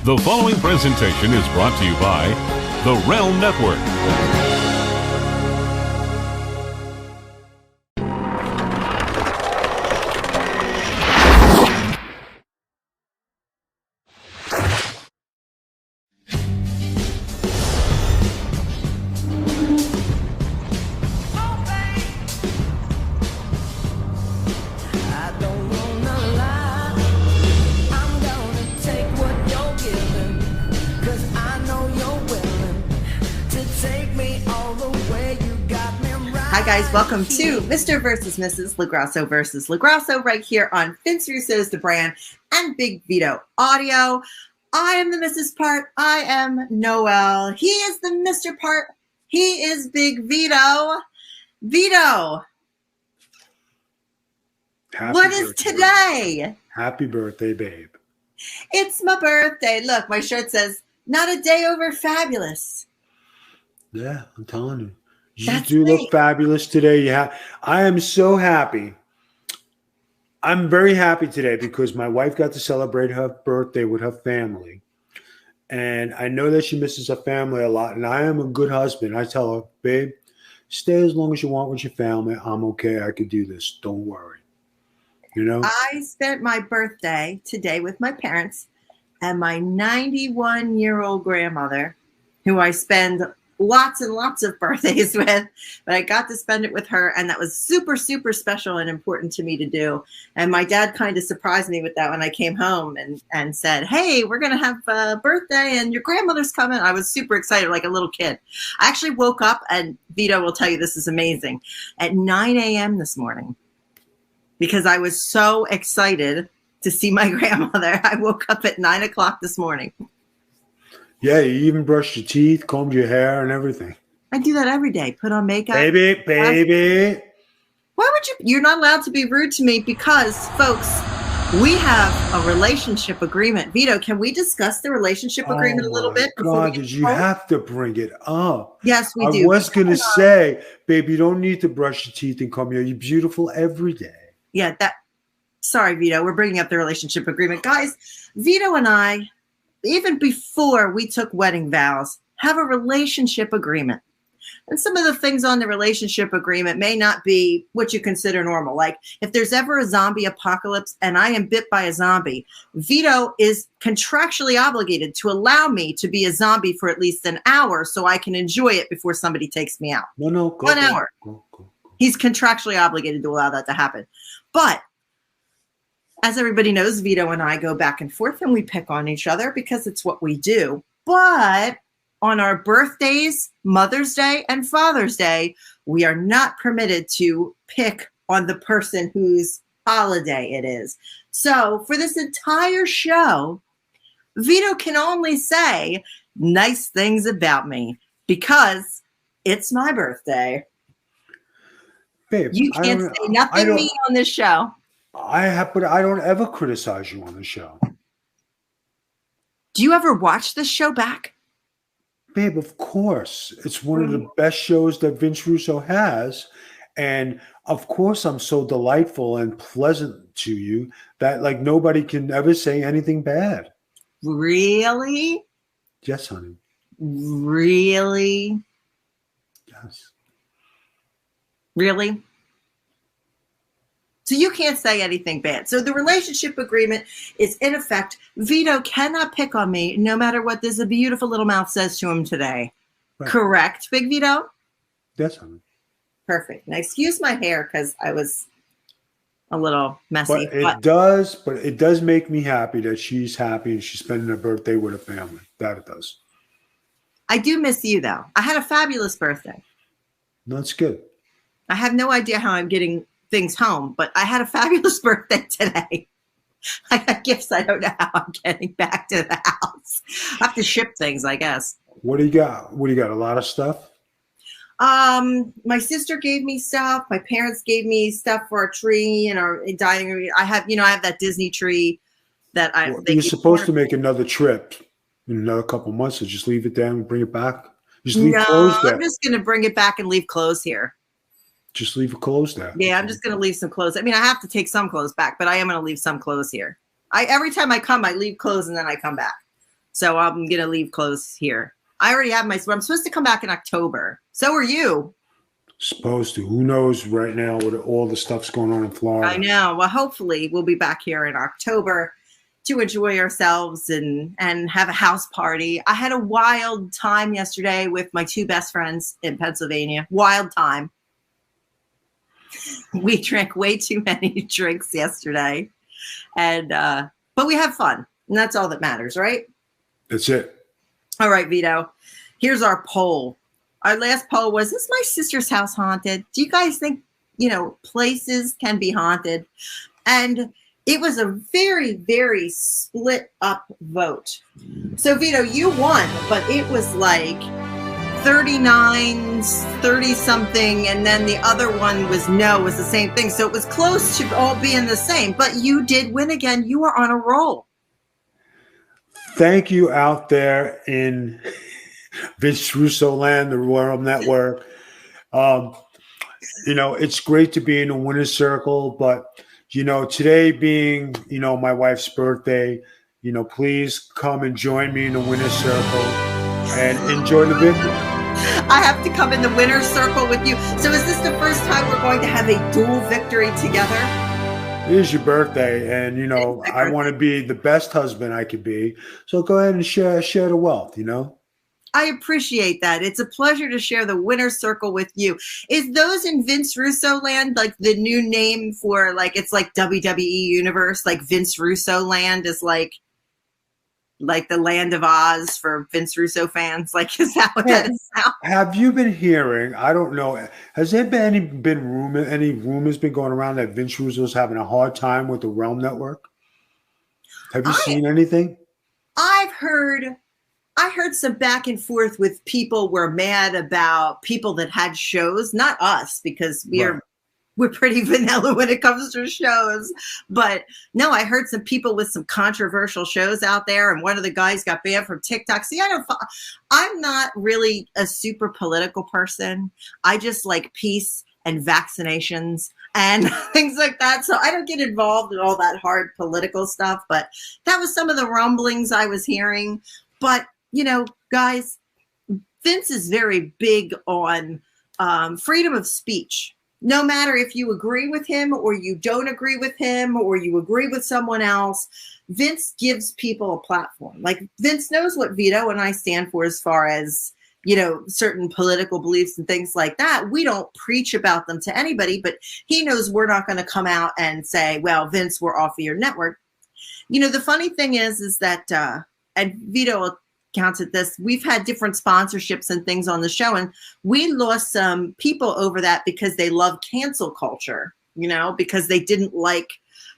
The following presentation is brought to you by the Realm Network. Hi guys, welcome to Mr. versus Mrs. LoGrasso versus LoGrasso right here on Vince Russo's The Brand and Big Vito Audio. I am the Mrs. part. I am Noel. He is the Mr. part. He is Big Vito. Vito, what is today? Happy birthday, babe. It's my birthday. Look, my shirt says, not a day over fabulous. Yeah, I'm telling you. That's do great. Look fabulous today. Yeah, I am so happy. I'm very happy today because my wife got to celebrate her birthday with her family. And I know that she misses her family a lot. And I am a good husband. I tell her, babe, stay as long as you want with your family. I'm okay. I can do this. Don't worry. You know? I spent my birthday today with my parents and my 91-year-old grandmother, who I spend lots and lots of birthdays with, but I got to spend it with her, and that was super, super special and important to me to do. And my dad kind of surprised me with that when I came home and said, hey, we're going to have a birthday and your grandmother's coming. I was super excited, like a little kid. I actually woke up, and Vito will tell you this is amazing, at 9 a.m. this morning because I was so excited to see my grandmother. I woke up at 9 o'clock this morning. Yeah, you even brushed your teeth, combed your hair, and everything. I do that every day. Put on makeup. Baby. Why would you? You're not allowed to be rude to me because, folks, we have a relationship agreement. Vito, can we discuss the relationship agreement a little bit? God, did you have to bring it up? Yes, we do. I was going to say, baby, you don't need to brush your teeth and comb your hair. You're beautiful every day. Yeah, sorry, Vito. We're bringing up the relationship agreement. Guys, Vito and I, even before we took wedding vows, have a relationship agreement. And some of the things on the relationship agreement may not be what you consider normal. Like if there's ever a zombie apocalypse and I am bit by a zombie, Vito is contractually obligated to allow me to be a zombie for at least an hour so I can enjoy it before somebody takes me out. No, go. 1 hour. Go. He's contractually obligated to allow that to happen. But as everybody knows, Vito and I go back and forth and we pick on each other because it's what we do. But on our birthdays, Mother's Day, and Father's Day, we are not permitted to pick on the person whose holiday it is. So for this entire show, Vito can only say nice things about me because it's my birthday. Babe, You can't say nothing mean on this show. But I don't ever criticize you on the show. Do you ever watch this show back? Babe, of course. It's one of the best shows that Vince Russo has. And of course, I'm so delightful and pleasant to you that like nobody can ever say anything bad. Really? Yes, honey. Really? Yes. Really? So you can't say anything bad. So the relationship agreement is in effect. Vito cannot pick on me no matter what this beautiful little mouth says to him today. Right. Correct, Big Vito? Yes, honey. Perfect. Now excuse my hair because I was a little messy. But it does make me happy that she's happy and she's spending her birthday with her family. That it does. I do miss you though. I had a fabulous birthday. That's good. I have no idea how I'm getting things home, but I had a fabulous birthday today. I got gifts. I don't know how I'm getting back to the house. I have to ship things, I guess. What do you got? What do you got? A lot of stuff? My sister gave me stuff. My parents gave me stuff for our tree and our dining room. I have that Disney tree that you're supposed to make another trip in another couple months, so just leave it there and bring it back. Just leave clothes there. I'm just going to bring it back and leave clothes here. Just leave your clothes there. Yeah, I'm just going to leave some clothes. I mean, I have to take some clothes back, but I am going to leave some clothes here. Every time I come, I leave clothes and then I come back. So I'm going to leave clothes here. I already have I'm supposed to come back in October. So are you. Supposed to. Who knows right now with all the stuff's going on in Florida. I know. Well, hopefully we'll be back here in October to enjoy ourselves and have a house party. I had a wild time yesterday with my two best friends in Pennsylvania. Wild time. We drank way too many drinks yesterday. And but we have fun. And that's all that matters, right? That's it. All right, Vito. Here's our poll. Our last poll was, is my sister's house haunted? Do you guys think, places can be haunted? And it was a very, very split up vote. So, Vito, you won, but it was like 39, 30 something. And then the other one was the same thing. So it was close to all being the same, but you did win again. You were on a roll. Thank you out there in Vince Russo land, the Royal Network. It's great to be in the winner's circle, but today being, my wife's birthday, please come and join me in the winner's circle and enjoy the victory. I have to come in the winner's circle with you. So is this the first time we're going to have a dual victory together? It is your birthday, and I want to be the best husband I could be. So go ahead and share the wealth. I appreciate that. It's a pleasure to share the winner's circle with you. Is those in Vince Russo land like the new name for it's like WWE Universe? Like Vince Russo land is like the land of Oz for Vince Russo fans? Is that what that is now? Have you been hearing? I don't know. Has there been any rumors been going around that Vince Russo's having a hard time with the Realm Network? Have you seen anything? I heard some back and forth with people were mad about people that had shows, not us, because we're pretty vanilla when it comes to shows. But no, I heard some people with some controversial shows out there, and one of the guys got banned from TikTok. See, I'm not really a super political person. I just like peace and vaccinations and things like that. So I don't get involved in all that hard political stuff. But that was some of the rumblings I was hearing. But, guys, Vince is very big on freedom of speech. No matter if you agree with him or you don't agree with him or you agree with someone else, Vince gives people a platform. Vince knows what Vito and I stand for as far as, certain political beliefs and things like that. We don't preach about them to anybody, but he knows we're not going to come out and say, well, Vince, we're off of your network. The funny thing is that, and Vito counts at this, we've had different sponsorships and things on the show, and we lost some people over that because they love cancel culture, because they didn't like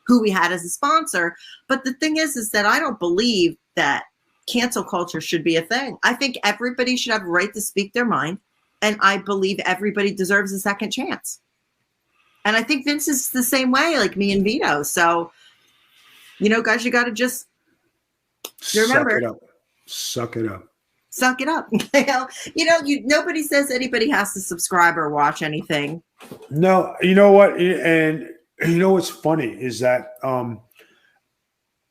who we had as a sponsor. But the thing is that I don't believe that cancel culture should be a thing. I think everybody should have a right to speak their mind, and I believe everybody deserves a second chance. And I think Vince is the same way, like me and Vito. So, guys, you got to just remember. Suck it up. Suck it up. Nobody says anybody has to subscribe or watch anything. No, you know what? And what's funny is that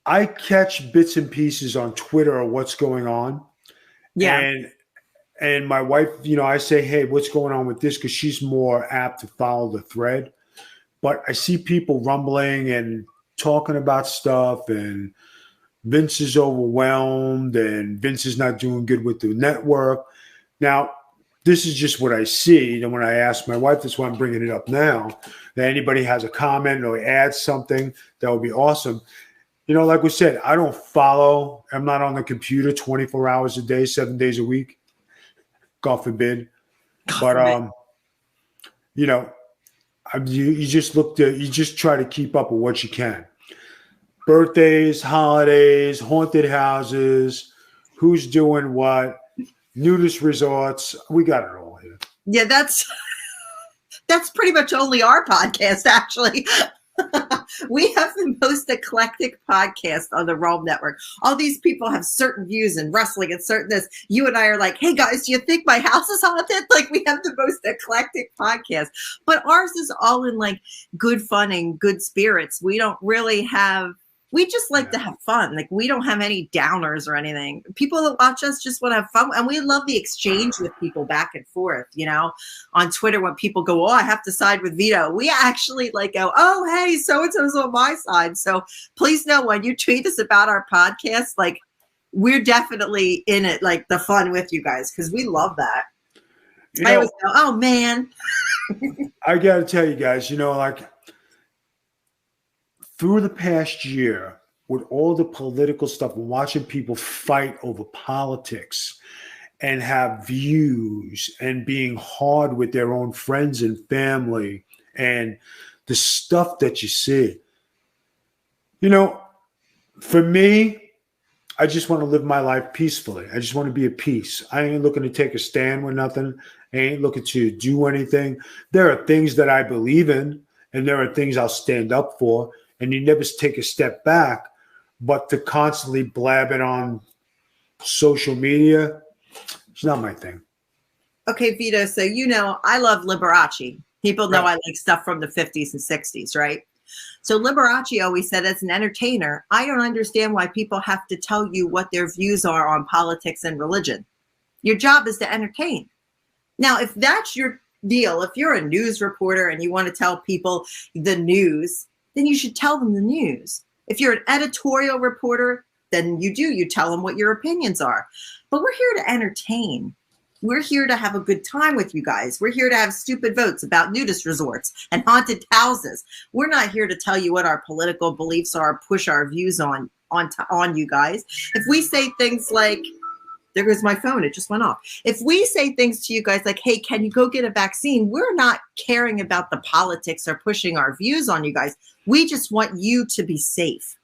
I catch bits and pieces on Twitter of what's going on. Yeah. And my wife, I say, hey, what's going on with this? Because she's more apt to follow the thread. But I see people rumbling and talking about stuff, and Vince is overwhelmed and Vince is not doing good with the network. Now, this is just what I see. And when I ask my wife, that's why I'm bringing it up now, that anybody has a comment or adds something, that would be awesome. Like we said, I don't follow. I'm not on the computer 24 hours a day, 7 days a week. God forbid. But, you just try to keep up with what you can. Birthdays, holidays, haunted houses, who's doing what, nudist resorts. We got it all here. Yeah, that's pretty much only our podcast, actually. We have the most eclectic podcast on the Realm Network. All these people have certain views in wrestling and certain this. You and I are like, hey, guys, do you think my house is haunted? We have the most eclectic podcast. But ours is all in, good fun and good spirits. We don't really have We just like to have fun. Like, we don't have any downers or anything. People that watch us just want to have fun. And we love the exchange with people back and forth, you know, on Twitter when people go, oh, I have to side with Vito. We actually like go, oh, hey, so-and-so's on my side. So please know when you tweet us about our podcast, like, we're definitely in it, like the fun with you guys, because we love that. You know, I always go, oh, man. I got to tell you guys, you know, like, through the past year, with all the political stuff, watching people fight over politics and have views and being hard with their own friends and family and the stuff that you see, you know, for me, I just want to live my life peacefully. I just want to be at peace. I ain't looking to take a stand with nothing. I ain't looking to do anything. There are things that I believe in, and there are things I'll stand up for. And you never take a step back, but to constantly blab it on social media, it's not my thing. Okay, Vito, so you know I love Liberace. People know Right. I like stuff from the 50s and 60s, right? So Liberace always said, as an entertainer, I don't understand why people have to tell you what their views are on politics and religion. Your job is to entertain. Now, if that's your deal, if you're a news reporter and you want to tell people the news, then you should tell them the news. If you're an editorial reporter, then you tell them what your opinions are. But we're here to entertain. We're here to have a good time with you guys. We're here to have stupid votes about nudist resorts and haunted houses. We're not here to tell you what our political beliefs are, push our views on you guys. If we say things like, there goes my phone, it just went off. If we say things to you guys like, hey, can you go get a vaccine? We're not caring about the politics or pushing our views on you guys. We just want you to be safe.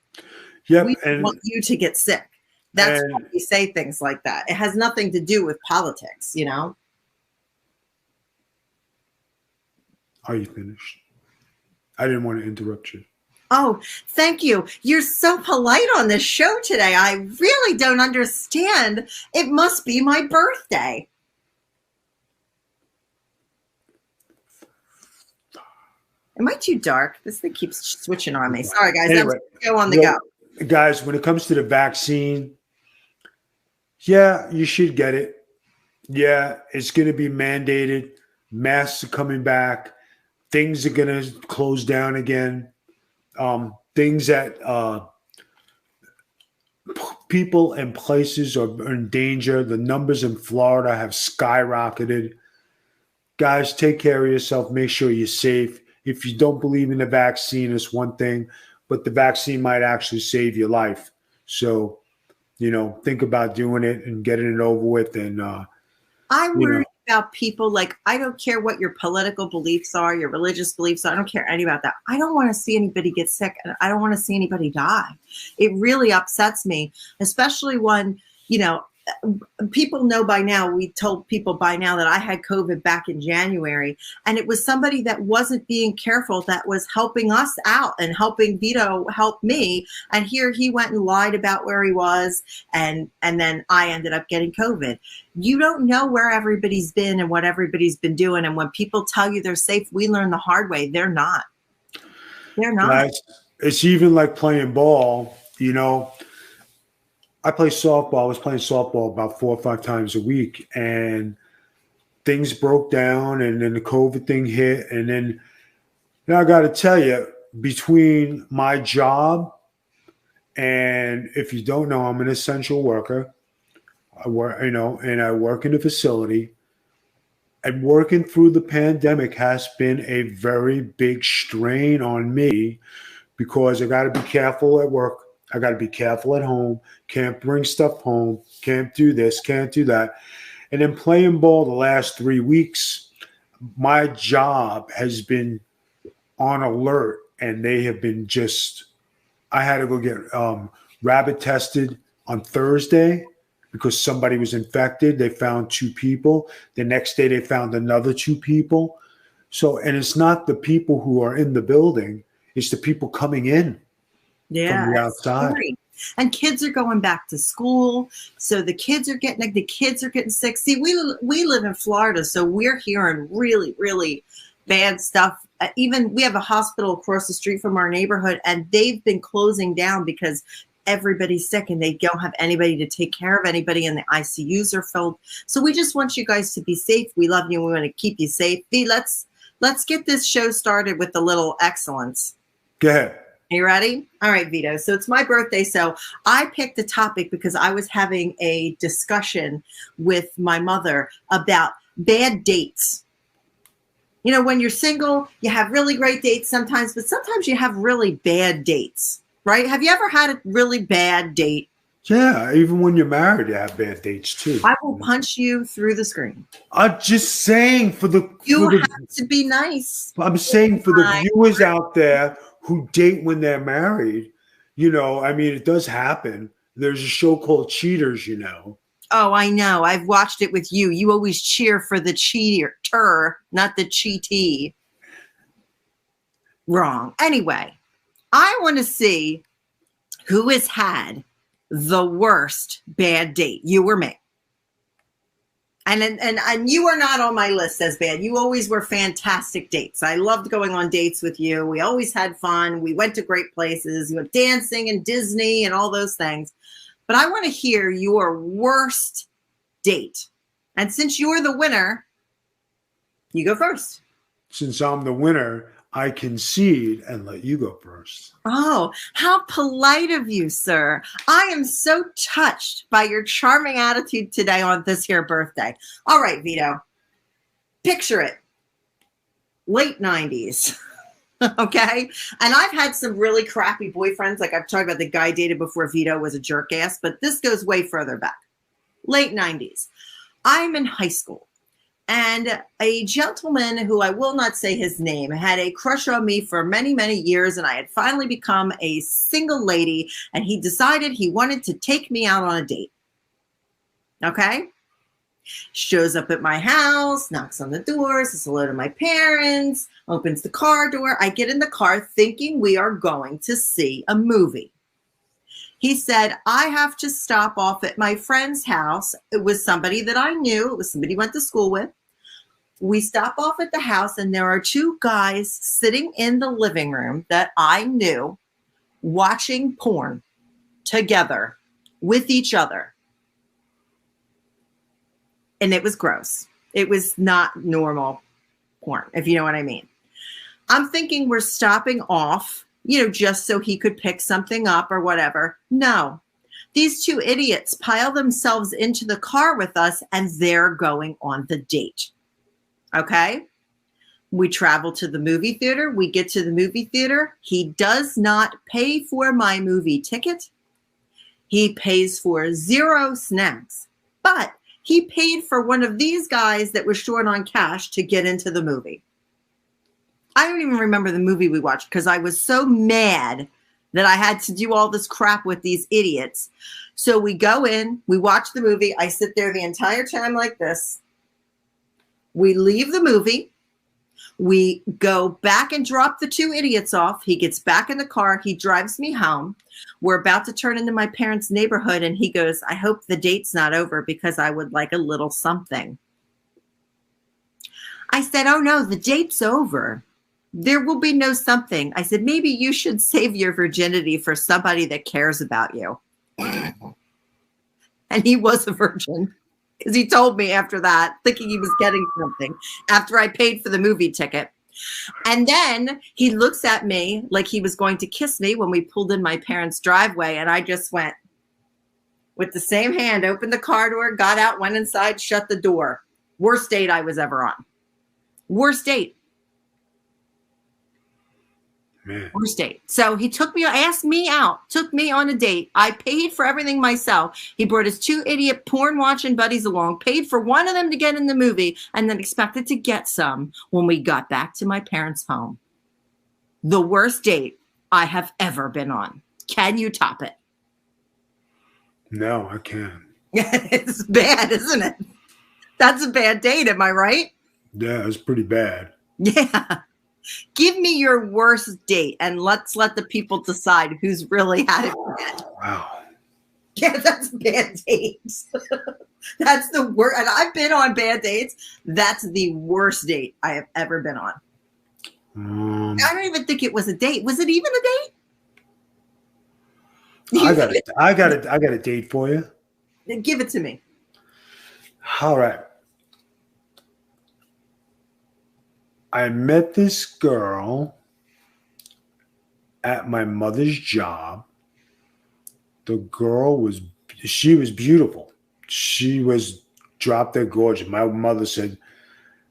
Yep. We And want you to get sick. That's why we say things like that. It has nothing to do with politics, you know? are you finished? I didn't want to interrupt you. Oh, thank you. You're so polite on this show today. I really don't understand. It must be my birthday. Am I too dark? This thing keeps switching on me. Sorry, guys. Anyway, I'm go on the go. Guys, when it comes to the vaccine, yeah, you should get it. Yeah, it's going to be mandated. Masks are coming back. Things are going to close down again. Things that people and places are in danger. The numbers in Florida have skyrocketed. Guys, take care of yourself. Make sure you're safe. If you don't believe in the vaccine, it's one thing, but the vaccine might actually save your life. So, you know, think about doing it and getting it over with. And I worry about people, like, I don't care what your political beliefs are, your religious beliefs are. I don't care any about that. I don't want to see anybody get sick, and I don't want to see anybody die. It really upsets me, especially when, you know, people know by now, we told people by now that I had COVID back in January, and it was somebody that wasn't being careful that was helping us out and helping Vito help me. And here he went and lied about where he was, and then I ended up getting COVID. You don't know where everybody's been and what everybody's been doing. And when people tell you they're safe, we learn the hard way. They're not. They're not. guys, it's even like playing ball, you know. I play softball. I was playing softball about 4 or 5 times a week, and things broke down, and then the COVID thing hit. And then, I got to tell you, between my job and, if you don't know, I'm an essential worker. I work, and I work in a facility. And working through the pandemic has been a very big strain on me, because I got to be careful at work. I got to be careful at home. Can't bring stuff home. Can't do this. Can't do that. And then playing ball the last 3 weeks, my job has been on alert, and they have been I had to go get rabbit tested on Thursday because somebody was infected. They found 2 people. The next day they found another 2 people. So, and it's not the people who are in the building. It's the people coming in. Yeah, from the outside. And kids are going back to school, so the kids are getting sick. See, we live in Florida, so we're hearing really, really bad stuff. Even we have a hospital across the street from our neighborhood, and they've been closing down because everybody's sick and they don't have anybody to take care of anybody, and the ICUs are filled. So we just want you guys to be safe. We love you and we want to keep you safe. V, let's get this show started with a little excellence. Go ahead. You ready? All right, Vito. So it's my birthday. So I picked the topic because I was having a discussion with my mother about bad dates. You know, when you're single, you have really great dates sometimes, but sometimes you have really bad dates, right? Have you ever had a really bad date? Yeah, even when you're married, you have bad dates too. I will punch you through the screen. I'm just saying You have to be nice. I'm saying for the viewers out there who date when they're married, you know, I mean, it does happen. There's a show called Cheaters, you know. Oh, I know. I've watched it with you. You always cheer for the cheater, not the cheatee. Wrong. Anyway, I want to see who has had the worst bad date, you or me. And you are not on my list as bad. You always were fantastic dates. I loved going on dates with you. We always had fun. We went to great places. We went dancing and Disney and all those things. But I want to hear your worst date. And since you're the winner, you go first. Since I'm the winner, I concede and let you go first. Oh, how polite of you, sir. I am so touched by your charming attitude today on this here birthday. All right, Vito, picture it. Late 90s. Okay. And I've had some really crappy boyfriends. Like I've talked about the guy I dated before Vito was a jerk ass, but this goes way further back. Late 90s. I'm in high school. And a gentleman who I will not say his name had a crush on me for many, many years. And I had finally become a single lady. And he decided he wanted to take me out on a date. Okay. Shows up at my house, knocks on the door, says hello to my parents, opens the car door. I get in the car thinking we are going to see a movie. He said, I have to stop off at my friend's house. It was somebody that I knew. It was somebody I went to school with. We stop off at the house and there are two guys sitting in the living room that I knew watching porn together with each other. And it was gross. It was not normal porn, if you know what I mean. I'm thinking we're stopping off, you know, just so he could pick something up or whatever. No, these two idiots pile themselves into the car with us and they're going on the date. Okay. We travel to the movie theater. We get to the movie theater. He does not pay for my movie ticket. He pays for 0 snacks, but he paid for one of these guys that was short on cash to get into the movie. I don't even remember the movie we watched because I was so mad that I had to do all this crap with these idiots. So we go in, we watch the movie. I sit there the entire time like this. We leave the movie. We go back and drop the two idiots off. He gets back in the car. He drives me home. We're about to turn into my parents' neighborhood. And he goes, I hope the date's not over because I would like a little something. I said, oh no, the date's over. There will be no something. I said, maybe you should save your virginity for somebody that cares about you. And he was a virgin. Because he told me after that, thinking he was getting something after I paid for the movie ticket. And then he looks at me like he was going to kiss me when we pulled in my parents' driveway. And I just went with the same hand, opened the car door, got out, went inside, shut the door. Worst date I was ever on. Worst date. Man. Worst date. So he took me, asked me out, took me on a date. I paid for everything myself. He brought his two idiot porn watching buddies along, paid for one of them to get in the movie, and then expected to get some when we got back to my parents' home. The worst date I have ever been on. Can you top it? No, I can't. It's bad, isn't it? That's a bad date, am I right? Yeah, it's pretty bad. Yeah. Give me your worst date and let's let the people decide who's really had it bad. Wow. Yeah, that's bad dates. That's the worst. And I've been on bad dates. That's the worst date I have ever been on. I don't even think it was a date. Was it even a date? I got a date for you. Then give it to me. All right. I met this girl at my mother's job. The girl was beautiful. She was drop dead gorgeous. My mother said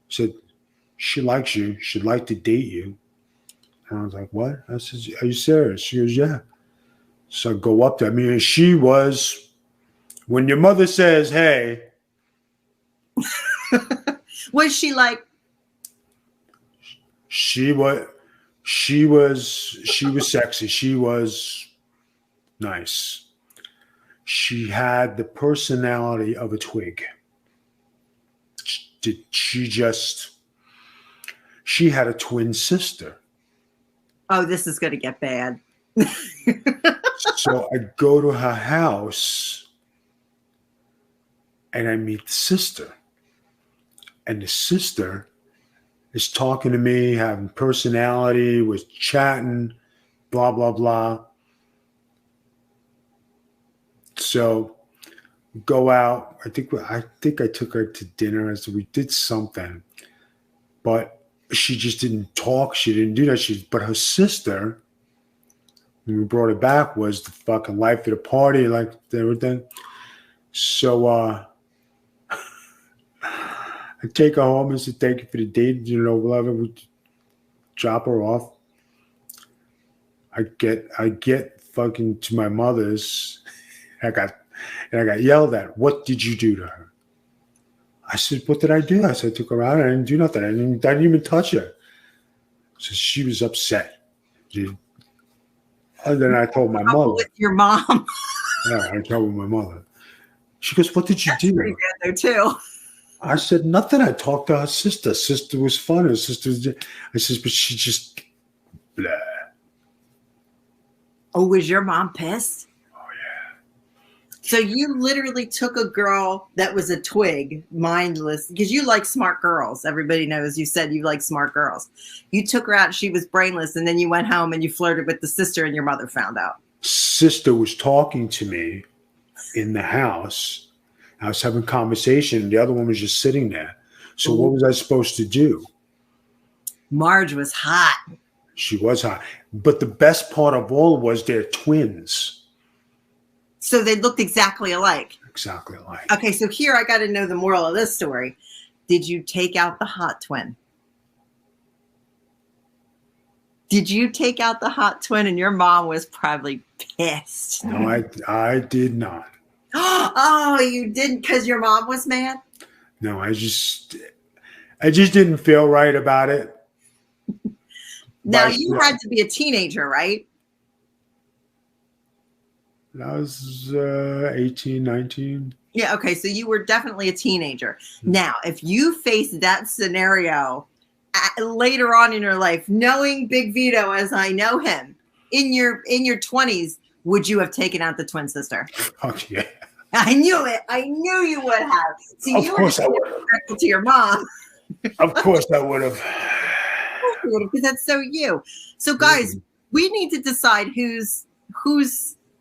she likes you. She'd like to date you. And I was like, what? I said, are you serious? She goes, yeah. So I go up there. I mean, she was, when your mother says, hey. Was she like? She was sexy. She was nice. She had the personality of a twig. She had a twin sister. Oh, this is going to get bad. So I go to her house and I meet the sister. And the sister is talking to me, having personality, was chatting, blah, blah, blah. So go out. I think I took her to dinner. So we did something. But she just didn't talk. She didn't do that. But her sister, when we brought her back, was the fucking life of the party, like everything. So I take her home and say, thank you for the date. You know, whatever. We drop her off. I get fucking to my mother's. I got yelled at. What did you do to her? I said, what did I do? I said, I took her out. I didn't do nothing. I didn't even touch her. So she was upset. And then I told my mother. With your mom. Yeah, I told my mother. She goes, what did you do? Pretty good there too. I said, nothing. I talked to her sister. Sister was fun. Her sister was, I said, but she just, blah. Oh, was your mom pissed? Oh, yeah. So you literally took a girl that was a twig, mindless, because you like smart girls. Everybody knows you said you like smart girls. You took her out, she was brainless, and then you went home and you flirted with the sister and your mother found out. Sister was talking to me in the house. I was having a conversation. The other one was just sitting there. So what was I supposed to do? Marge was hot. She was hot. But the best part of all was they're twins. So they looked exactly alike. Exactly alike. Okay, so here I got to know the moral of this story. Did you take out the hot twin? Did you take out the hot twin and your mom was probably pissed? No, I did not. Oh, you didn't because your mom was mad? No, I just didn't feel right about it. Now, you had to be a teenager, right? I was 18, 19. Yeah, okay, so you were definitely a teenager. Now, if you faced that scenario later on in your life, knowing Big Vito as I know him, in your 20s, would you have taken out the twin sister? Oh, yeah. I knew it. I knew you would have. See, of course I would have. To your mom. Of course I would have. Because that's so you. So, guys, we need to decide whose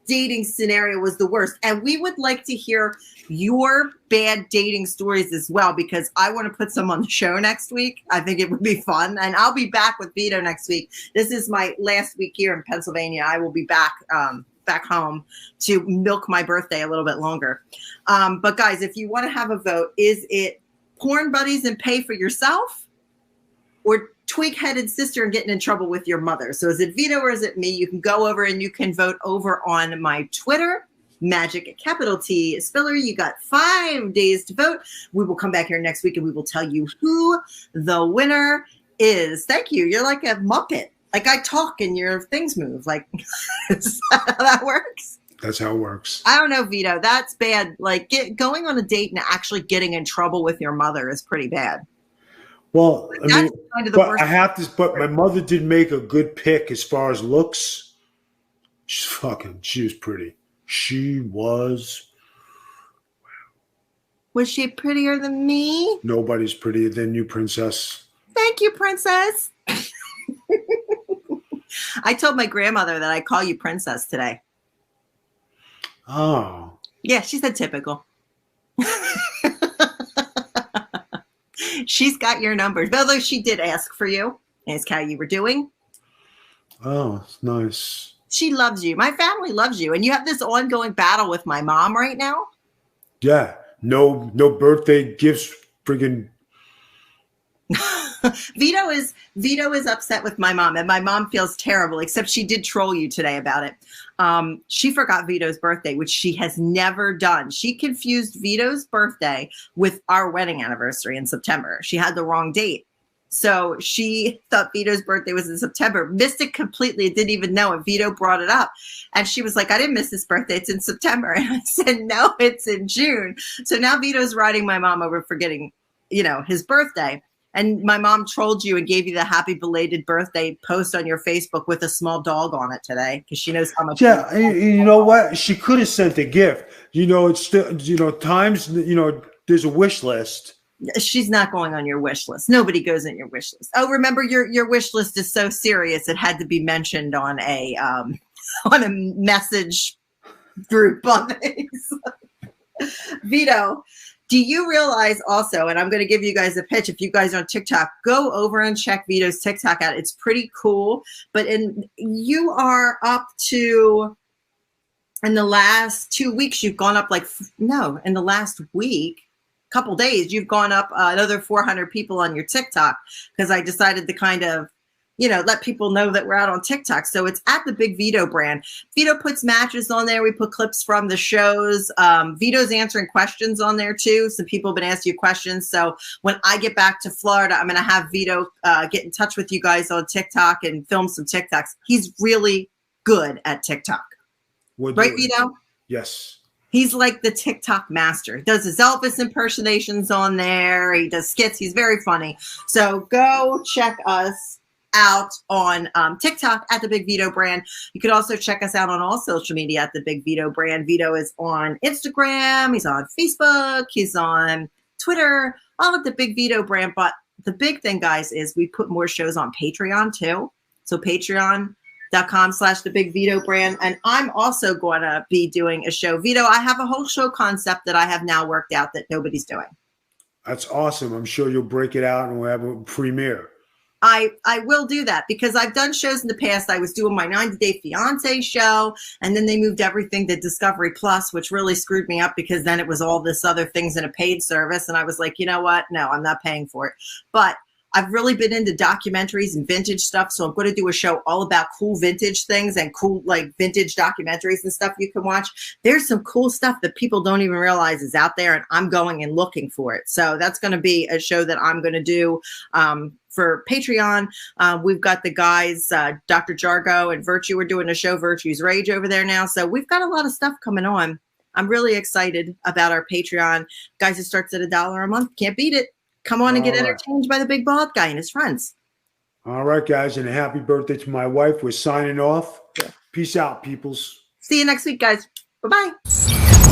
dating scenario was the worst. And we would like to hear your bad dating stories as well, because I want to put some on the show next week. I think it would be fun. And I'll be back with Vito next week. This is my last week here in Pennsylvania. I will be back home to milk my birthday a little bit longer. But guys, if you want to have a vote, is it porn buddies and pay for yourself, or twig-headed sister and getting in trouble with your mother? So is it Vito or is it me? You can go over and you can vote over on my Twitter, Magic capital T Spiller. You got 5 days to vote. We will come back here next week and we will tell you who the winner is. Thank you. You're like a Muppet. Like I talk and your things move. Like is that how that works? That's how it works. I don't know, Vito. That's bad. Like going on a date and actually getting in trouble with your mother is pretty bad. Well, I mean, kind of but I have to. But my mother did make a good pick as far as looks. She was pretty. She was. Was she prettier than me? Nobody's prettier than you, princess. Thank you, princess. I told my grandmother that I call you princess today. Oh. Yeah, she said typical. She's got your numbers. Although she did ask for you, ask how you were doing. Oh, it's nice. She loves you. My family loves you. And you have this ongoing battle with my mom right now. Yeah. No birthday gifts. Friggin' Vito is upset with my mom, and my mom feels terrible, except she did troll you today about it. She forgot Vito's birthday, which she has never done. She confused Vito's birthday with our wedding anniversary in September. She had the wrong date. So she thought Vito's birthday was in September, missed it completely, didn't even know it. Vito brought it up. And she was like, I didn't miss his birthday. It's in September. And I said, no, it's in June. So now Vito's riding my mom over forgetting, his birthday. And my mom trolled you and gave you the happy belated birthday post on your Facebook with a small dog on it today because she knows how much. Yeah, you know what? She could have sent a gift. It's still, times, there's a wish list. She's not going on your wish list. Nobody goes on your wish list. Oh, remember your wish list is so serious it had to be mentioned on a message group on Facebook. Vito, do you realize also, and I'm going to give you guys a pitch, if you guys are on TikTok, go over and check Vito's TikTok out. It's pretty cool. But you are up to, in the last 2 weeks, you've gone up in the last week, couple days, you've gone up another 400 people on your TikTok because I decided to kind of, let people know that we're out on TikTok. So it's at the Big Vito brand. Vito puts matches on there. We put clips from the shows. Vito's answering questions on there too. Some people have been asking you questions. So when I get back to Florida, I'm going to have Vito get in touch with you guys on TikTok and film some TikToks. He's really good at TikTok. Right, Vito? Yes. He's like the TikTok master. He does his Elvis impersonations on there. He does skits. He's very funny. So go check us out on TikTok at the Big Vito brand. You could also check us out on all social media at the Big Vito brand. Vito is on Instagram. He's on Facebook. He's on Twitter, all at the Big Vito brand. But the big thing, guys, is we put more shows on Patreon too. So Patreon.com/the Big Vito brand. And I'm also going to be doing a show. Vito, I have a whole show concept that I have now worked out that nobody's doing. That's awesome. I'm sure you'll break it out and we'll have a premiere. I will do that because I've done shows in the past. I was doing my 90 Day Fiance show, and then they moved everything to Discovery Plus, which really screwed me up because then it was all this other things in a paid service. And I was like, you know what? No, I'm not paying for it. But I've really been into documentaries and vintage stuff. So I'm going to do a show all about cool vintage things and cool vintage documentaries and stuff you can watch. There's some cool stuff that people don't even realize is out there, and I'm going and looking for it. So that's going to be a show that I'm going to do for Patreon. We've got the guys, Dr. Jargo and Virtue. We're doing a show, Virtue's Rage, over there now. So we've got a lot of stuff coming on. I'm really excited about our Patreon. Guys, it starts at $1 a month. Can't beat it. Come on and get entertained by the big bald guy and his friends. All right, guys, and a happy birthday to my wife. We're signing off. Peace out, peoples. See you next week, guys. Bye-bye.